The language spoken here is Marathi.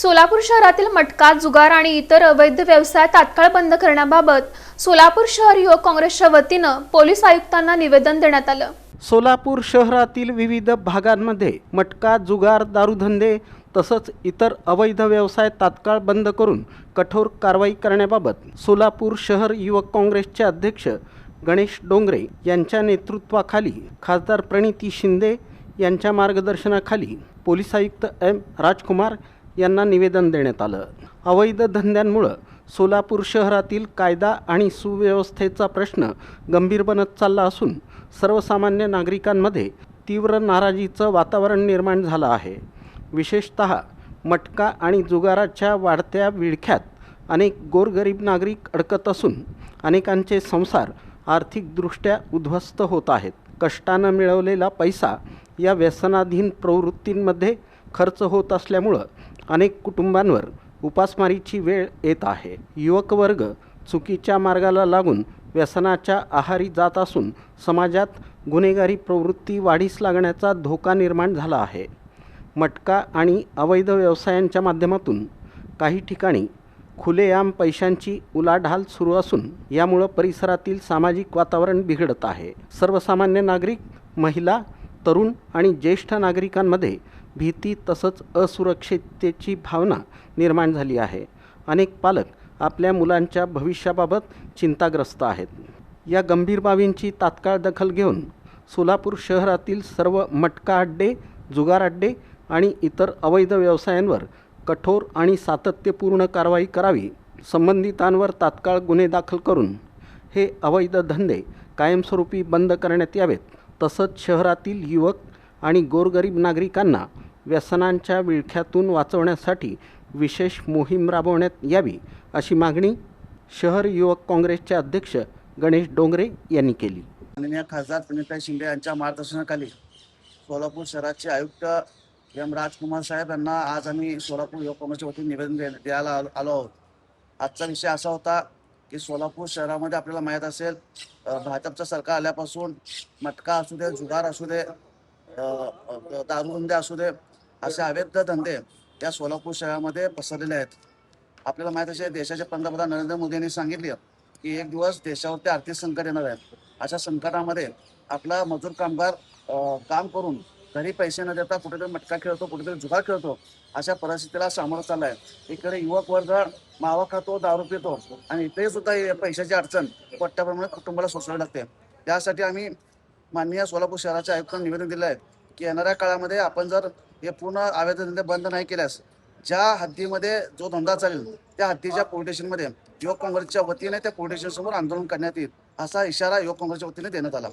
सोलापूर शहरातील मटका, जुगार आणि इतर अवैध व्यवसाय तात्काळ बंद करण्याबाबत सोलापूर शहर युवक काँग्रेसच्या वतीनं पोलीस आयुक्तांना निवेदन देण्यात आलं। सोलापूर शहरातील विविध भागांमध्ये मटका, जुगार, दारूधंदे तसंच इतर अवैध व्यवसाय तात्काळ बंद करून कठोर कारवाई करण्याबाबत सोलापूर शहर युवक काँग्रेसचे अध्यक्ष गणेश डोंगरे यांच्या नेतृत्वाखाली खासदार प्रणिती शिंदे यांच्या मार्गदर्शनाखाली पोलीस आयुक्त एम राजकुमार यांना निवेदन देण्यात आलं। अवैध धंद्यांमुळे सोलापूर शहरातील कायदा आणि सुव्यवस्थेचा प्रश्न गंभीर बनत चालला असून सर्वसामान्य नागरिकांमध्ये तीव्र नाराजीचं वातावरण निर्माण झालं आहे। विशेषतः मटका आणि जुगाराच्या वाढत्या विळख्यात अनेक गोरगरीब नागरिक अडकत असून अनेकांचे संसार आर्थिकदृष्ट्या उद्ध्वस्त होत आहेत। कष्टानं मिळवलेला पैसा या व्यसनाधीन प्रवृत्तींमध्ये खर्च होत असल्यामुळं अनेक कुटुंबांवर उपासमारीची वेळ येत आहे। युवक वर्ग चुकीच्या मार्गाला लागून व्यसनाच्या आहारी जात असून समाजात गुन्हेगारी प्रवृत्ती वाढीस लागण्याचा धोका निर्माण झाला आहे। मटका आणि अवैध व्यवसायांच्या माध्यमातून काही ठिकाणी खुलेआम पैशांची उलाढाल सुरू असून यामुळे परिसरातील सामाजिक वातावरण बिघडत आहे। सर्वसामान्य नागरिक, महिला, तरुण आणि ज्येष्ठ नागरिकांमध्ये भीती तसंच असुरक्षिततेची भावना निर्माण झाली आहे। अनेक पालक आपल्या मुलांच्या भविष्याबाबत चिंताग्रस्त आहेत। या गंभीर बाबींची तात्काळ दखल घेऊन सोलापूर शहरातील सर्व मटका अड्डे, जुगार अड्डे आणि इतर अवैध व्यवसायांवर कठोर आणि सातत्यपूर्ण कारवाई करावी। संबंधितांवर तात्काळ गुन्हे दाखल करून हे अवैध धंदे कायमस्वरूपी बंद करण्यात यावेत। तसंच शहरातील युवक आणि गोरगरीब नागरिकांना व्यसनांच्या विळख्यातून वाचवण्यासाठी विशेष मोहीम राबवण्यात यावी अशी मागणी शहर युवक काँग्रेसचे अध्यक्ष गणेश डोंगरे यांनी केली। माननीय खासदार प्रणिती शिंदे यांच्या मार्गदर्शनाखाली सोलापूर शहराचे आयुक्त एम राजकुमार साहेब यांना आज आम्ही सोलापूर युवक काँग्रेसच्या वतीने निवेदन द्यायला आलो आहोत। आजचा विषय असा होता की सोलापूर शहरामध्ये आपल्याला माहीत असेल भाजपचं सरकार आल्यापासून मटका असू दे, जुगार असू दे, दारूधंदे असू दे, असे अवैध धंदे या सोलापूर शहरामध्ये पसरलेले आहेत। आपल्याला माहीत असेल देशाचे पंतप्रधान नरेंद्र मोदी यांनी सांगितले की एक दिवस देशावरती आर्थिक संकट येणार आहे। अशा संकटामध्ये आपला मजूर कामगार काम करून घरी पैसे न देता कुठेतरी मटका खेळतो, कुठेतरी जुगार खेळतो, अशा परिस्थितीला सामोरं चाललं आहे। इकडे युवक वर्ग मावा खातो, दारू पितो आणि इथे सुद्धा पैशाची अडचण मोठ्या प्रमाणात कुटुंबाला सोसावी लागते। त्यासाठी आम्ही माननीय सोलापूर शहराच्या आयुक्तांना निवेदन दिलं आहे की येणाऱ्या काळामध्ये आपण जर हे पूर्ण अवैध धंदे बंद नाही केल्यास ज्या हद्दीमध्ये जो धंदा चालेल त्या हद्दीच्या पोलीस स्टेशनमध्ये युवक काँग्रेसच्या वतीने त्या पोलीस स्टेशन समोर आंदोलन करण्यात येईल असा इशारा युवक काँग्रेसच्या वतीने देण्यात आला।